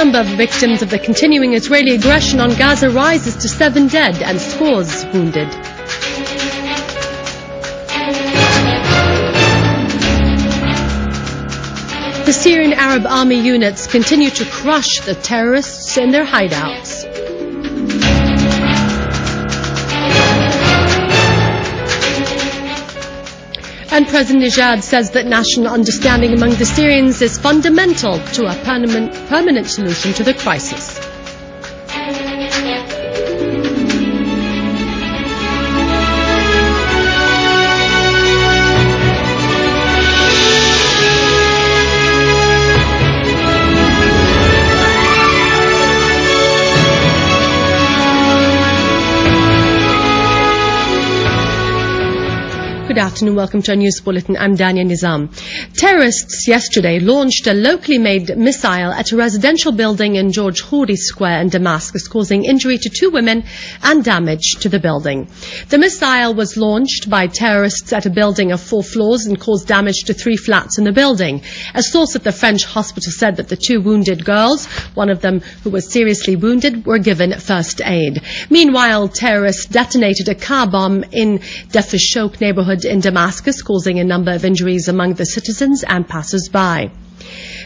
number of victims of the continuing Israeli aggression on Gaza rises to 7 dead and scores wounded. The Syrian Arab army units continue to crush the terrorists in their hideouts. And President Nejad says that national understanding among the Syrians is fundamental to a permanent solution to the crisis. Good afternoon, welcome to our news bulletin. I'm Dania Nezam. Terrorists yesterday launched a locally made missile at a residential building in George Khoury Square in Damascus, causing injury to 2 women and damage to the building. The missile was launched by terrorists at a building of 4 floors and caused damage to 3 flats in the building. A source at the French hospital said that the 2 wounded girls, one of them who was seriously wounded, were given first aid. Meanwhile, terrorists detonated a car bomb in Dafishok neighborhood in Damascus, causing a number of injuries among the citizens and passers-by.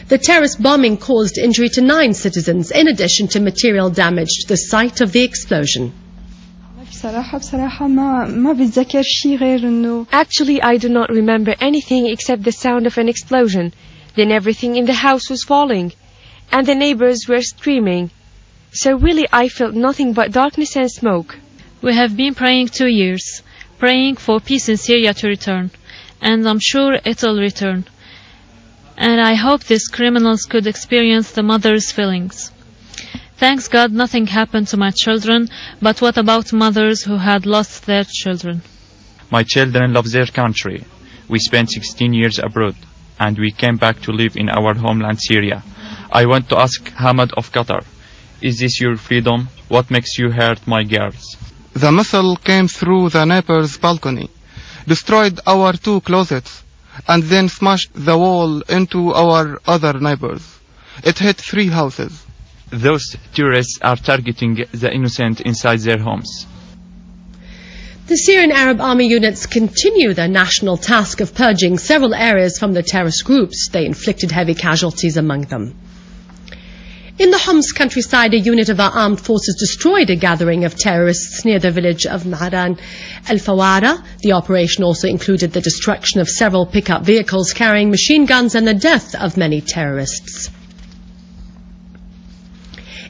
The terrorist bombing caused injury to 9 citizens, in addition to material damage to the site of the explosion. Actually, I do not remember anything except the sound of an explosion. Then everything in the house was falling, and the neighbors were screaming. So really, I felt nothing but darkness and smoke. We have been praying 2 years. Praying for peace in Syria to return, and I'm sure it'll return. And I hope these criminals could experience the mother's feelings. Thanks God nothing happened to my children, but what about mothers who had lost their children? My children love their country. We spent 16 years abroad, and we came back to live in our homeland Syria. I want to ask Hamad of Qatar, is this your freedom? What makes you hurt my girls? The missile came through the neighbor's balcony, destroyed our 2 closets, and then smashed the wall into our other neighbors. It hit 3 houses. Those terrorists are targeting the innocent inside their homes. The Syrian Arab army units continue their national task of purging several areas from the terrorist groups. They inflicted heavy casualties among them. In the Homs countryside, a unit of our armed forces destroyed a gathering of terrorists near the village of Nahran al-Fawara. The operation also included the destruction of several pickup vehicles carrying machine guns and the death of many terrorists.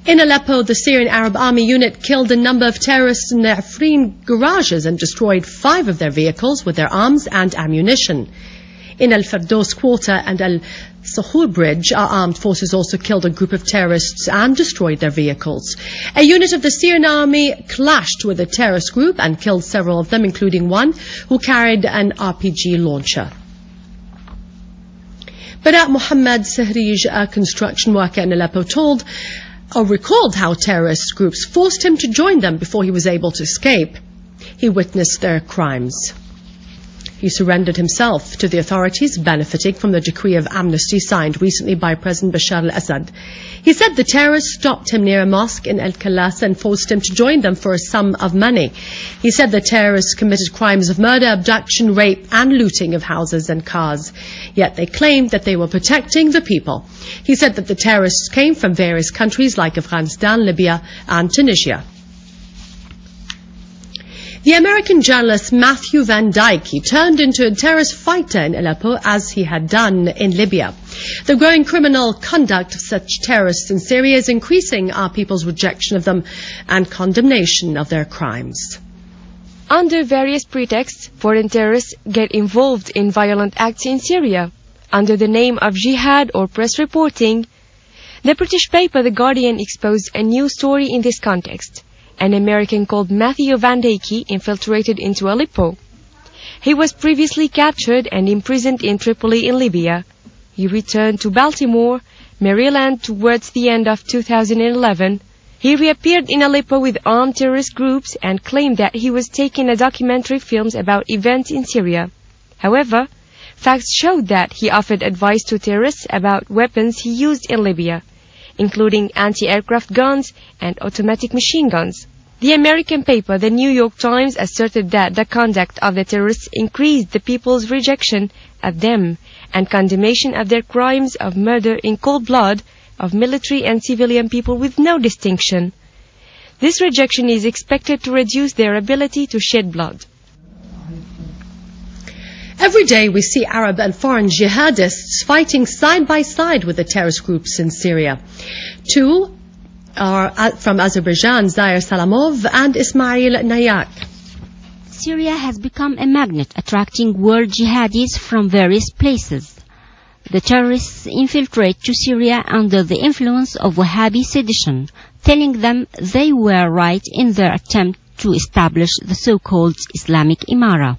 In Aleppo, the Syrian Arab army unit killed a number of terrorists in their Afrin garages and destroyed 5 of their vehicles with their arms and ammunition. In Al-Firdos quarter and Al-Sahur bridge, our armed forces also killed a group of terrorists and destroyed their vehicles. A unit of the Syrian army clashed with a terrorist group and killed several of them, including one who carried an RPG launcher. Barat Mohammed Sahrij, a construction worker in Aleppo, recalled how terrorist groups forced him to join them before he was able to escape. He witnessed their crimes. He surrendered himself to the authorities, benefiting from the decree of amnesty signed recently by President Bashar al-Assad. He said the terrorists stopped him near a mosque in El-Khalasa and forced him to join them for a sum of money. He said the terrorists committed crimes of murder, abduction, rape and looting of houses and cars. Yet they claimed that they were protecting the people. He said that the terrorists came from various countries like Afghanistan, Libya and Tunisia. The American journalist Matthew Van Dyke turned into a terrorist fighter in Aleppo as he had done in Libya. The growing criminal conduct of such terrorists in Syria is increasing our people's rejection of them and condemnation of their crimes. Under various pretexts, foreign terrorists get involved in violent acts in Syria under the name of jihad or press reporting. The British paper The Guardian exposed a new story in this context. An American called Matthew Van Dyke infiltrated into Aleppo. He was previously captured and imprisoned in Tripoli in Libya. He returned to Baltimore, Maryland towards the end of 2011. He reappeared in Aleppo with armed terrorist groups and claimed that he was taking a documentary films about events in Syria. However, facts showed that he offered advice to terrorists about weapons he used in Libya. including anti-aircraft guns and automatic machine guns. The American paper, the New York Times, asserted that the conduct of the terrorists increased the people's rejection of them and condemnation of their crimes of murder in cold blood of military and civilian people with no distinction. This rejection is expected to reduce their ability to shed blood. Every day we see Arab and foreign jihadists fighting side by side with the terrorist groups in Syria. Two are from Azerbaijan, Zair Salamov and Ismail Nayak. Syria has become a magnet attracting world jihadis from various places. The terrorists infiltrate to Syria under the influence of Wahhabi sedition, telling them they were right in their attempt to establish the so-called Islamic Imara.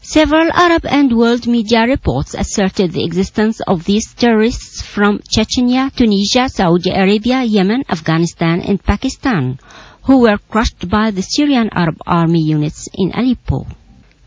Several Arab and world media reports asserted the existence of these terrorists from Chechnya, Tunisia, Saudi Arabia, Yemen, Afghanistan and Pakistan, who were crushed by the Syrian Arab army units in Aleppo.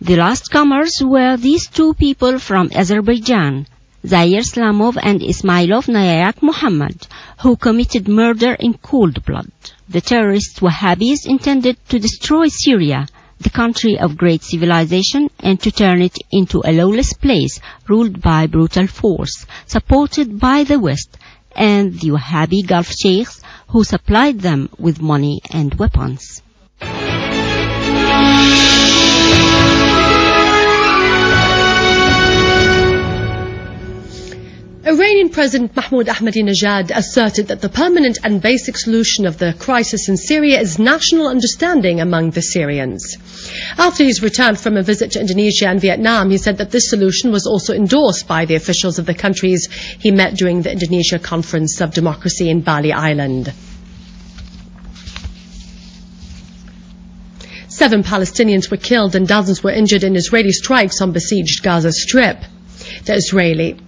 The last comers were these two people from Azerbaijan, Zair Salamov and Ismailov Nayak Muhammad, who committed murder in cold blood. The terrorist Wahhabis intended to destroy Syria, the country of great civilization, and to turn it into a lawless place ruled by brutal force, supported by the West and the Wahhabi Gulf sheikhs who supplied them with money and weapons. Iranian President Mahmoud Ahmadinejad asserted that the permanent and basic solution of the crisis in Syria is national understanding among the Syrians. After his return from a visit to Indonesia and Vietnam, he said that this solution was also endorsed by the officials of the countries he met during the Indonesia Conference of Democracy in Bali Island. 7 Palestinians were killed and dozens were injured in Israeli strikes on besieged Gaza Strip. The Israeli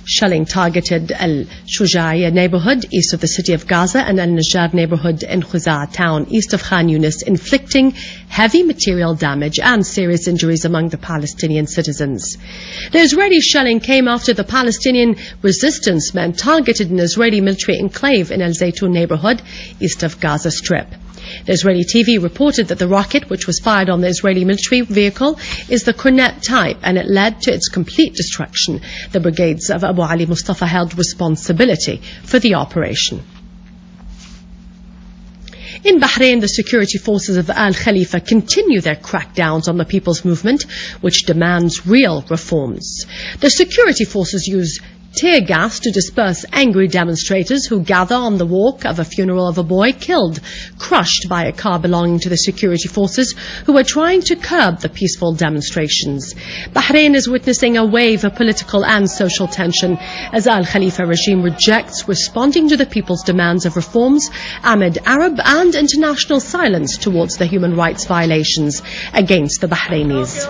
shelling targeted Al-Shujaiya neighborhood east of the city of Gaza and Al-Najjar neighborhood in Khuza town east of Khan Yunis, inflicting heavy material damage and serious injuries among the Palestinian citizens. The Israeli shelling came after the Palestinian resistance men targeted an Israeli military enclave in Al-Zaytun neighborhood east of Gaza Strip. The Israeli TV reported that the rocket, which was fired on the Israeli military vehicle, is the Cornet type, and it led to its complete destruction. The brigades of Abu Ali Mustafa held responsibility for the operation. In Bahrain, the security forces of Al Khalifa continue their crackdowns on the People's Movement, which demands real reforms. The security forces use tear gas to disperse angry demonstrators who gather on the walk of a funeral of a boy killed, crushed by a car belonging to the security forces who were trying to curb the peaceful demonstrations. Bahrain is witnessing a wave of political and social tension as Al Khalifa regime rejects responding to the people's demands of reforms amid Arab and international silence towards the human rights violations against the Bahrainis.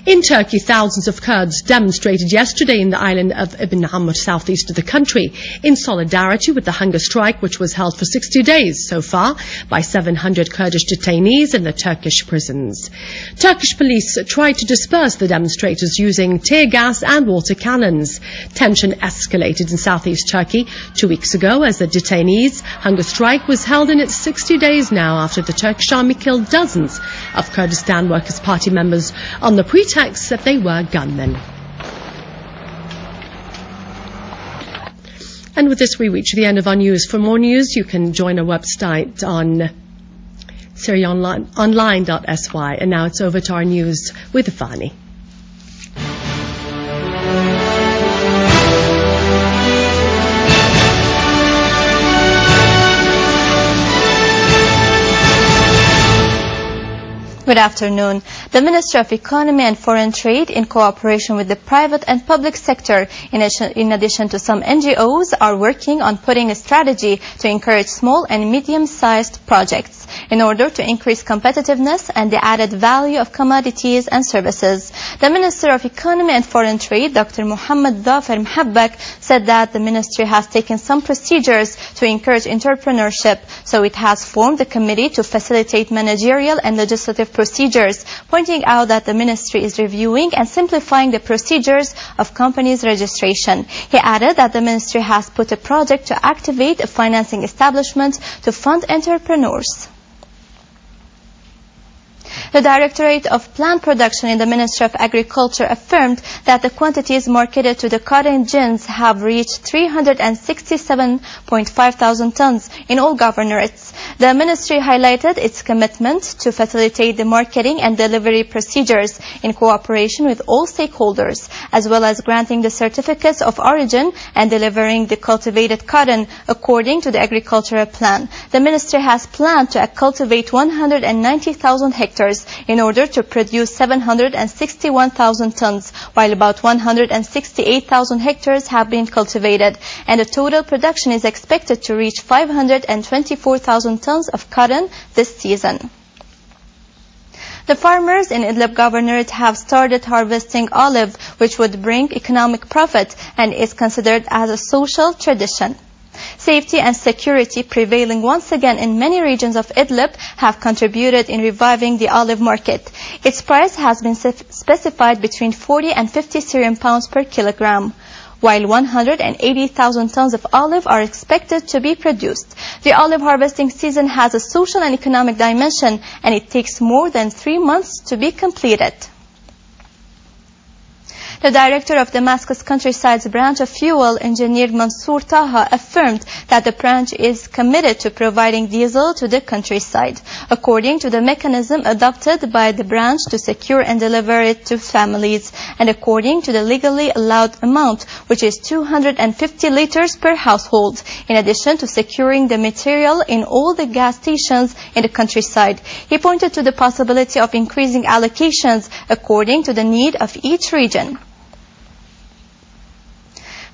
In Turkey, thousands of Kurds demonstrated yesterday in the island of Ibn Amr, southeast of the country, in solidarity with the hunger strike which was held for 60 days so far by 700 Kurdish detainees in the Turkish prisons. Turkish police tried to disperse the demonstrators using tear gas and water cannons. Tension escalated in southeast Turkey 2 weeks ago as the detainees' hunger strike was held in its 60 days now after the Turkish army killed dozens of Kurdistan Workers' Party members on the pretext that they were gunmen. And with this we reach the end of our news. For more news you can join our website on syriaonline.sy. And now it's over to our news with Fani. Good afternoon. The Ministry of Economy and Foreign Trade, in cooperation with the private and public sector, in addition to some NGOs, are working on putting a strategy to encourage small and medium-sized projects. markets in order to increase competitiveness and the added value of commodities and services. The Minister of Economy and Foreign Trade, Dr. Mohammed Dhafar Mhabbak, said that the ministry has taken some procedures to encourage entrepreneurship, so it has formed a committee to facilitate managerial and legislative procedures, pointing out that the ministry is reviewing and simplifying the procedures of companies' registration. He added that the ministry has put a project to activate a financing establishment to fund entrepreneurs. The Directorate of Plant Production in the Ministry of Agriculture affirmed that the quantities marketed to the cotton gins have reached 367.5 thousand tons in all governorates. The ministry highlighted its commitment to facilitate the marketing and delivery procedures in cooperation with all stakeholders, as well as granting the certificates of origin and delivering the cultivated cotton according to the agricultural plan. The ministry has planned to cultivate 190,000 hectares in order to produce 761,000 tons, while about 168,000 hectares have been cultivated, and the total production is expected to reach 524,000 tons of cotton this season. The farmers in Idlib Governorate have started harvesting olive, which would bring economic profit and is considered as a social tradition. Safety and security prevailing once again in many regions of Idlib have contributed in reviving the olive market. Its price has been specified between 40 and 50 Syrian pounds per kilogram, while 180,000 tons of olive are expected to be produced. The olive harvesting season has a social and economic dimension, and it takes more than 3 months to be completed. The director of Damascus Countryside's branch of fuel, Engineer Mansour Taha, affirmed that the branch is committed to providing diesel to the countryside, according to the mechanism adopted by the branch to secure and deliver it to families, and according to the legally allowed amount, which is 250 liters per household, in addition to securing the material in all the gas stations in the countryside. He pointed to the possibility of increasing allocations according to the need of each region.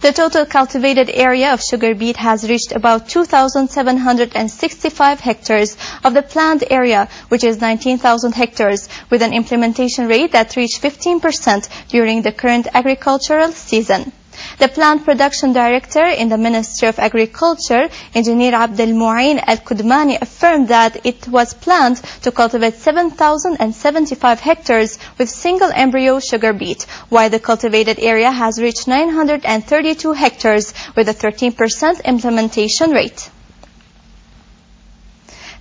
The total cultivated area of sugar beet has reached about 2,765 hectares of the planned area, which is 19,000 hectares, with an implementation rate that reached 15% during the current agricultural season. The plant production director in the Ministry of Agriculture, Engineer Abdel Mu'in Al-Kudmani, affirmed that it was planned to cultivate 7,075 hectares with single embryo sugar beet, while the cultivated area has reached 932 hectares with a 13% implementation rate.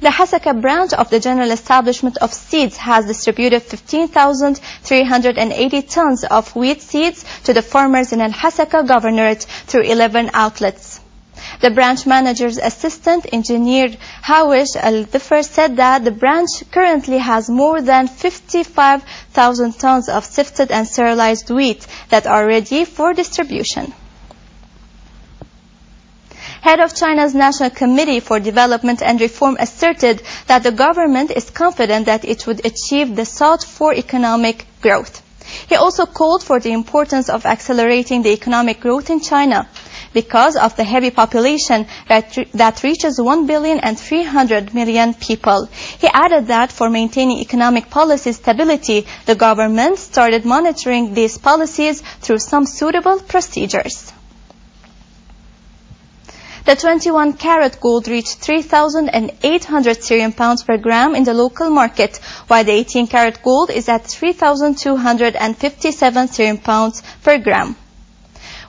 The Hasaka branch of the General Establishment of Seeds has distributed 15,380 tons of wheat seeds to the farmers in Al-Hasaka Governorate through 11 outlets. The branch manager's assistant, Engineer Hawish Al-Dhifar, said that the branch currently has more than 55,000 tons of sifted and sterilized wheat that are ready for distribution. Head of China's National Committee for Development and Reform asserted that the government is confident that it would achieve the sought-for economic growth. He also called for the importance of accelerating the economic growth in China because of the heavy population that reaches 1,300,000,000 people. He added that for maintaining economic policy stability, the government started monitoring these policies through some suitable procedures. The 21-carat gold reached 3,800 Syrian pounds per gram in the local market, while the 18-carat gold is at 3,257 Syrian pounds per gram.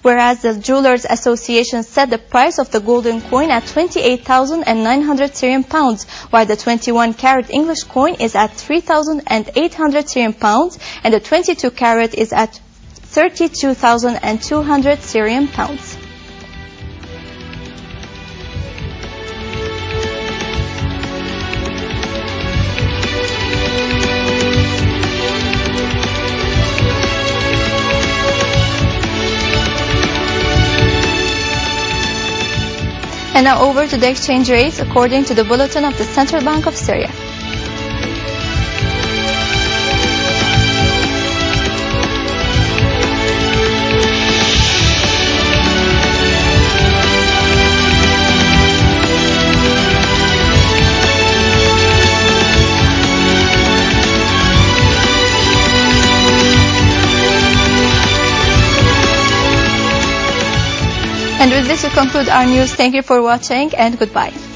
Whereas the Jewelers Association set the price of the golden coin at 28,900 Syrian pounds, while the 21-carat English coin is at 3,800 Syrian pounds, and the 22-carat is at 32,200 Syrian pounds. And now over to the exchange rates according to the bulletin of the Central Bank of Syria. And with this we conclude our news. Thank you for watching and goodbye.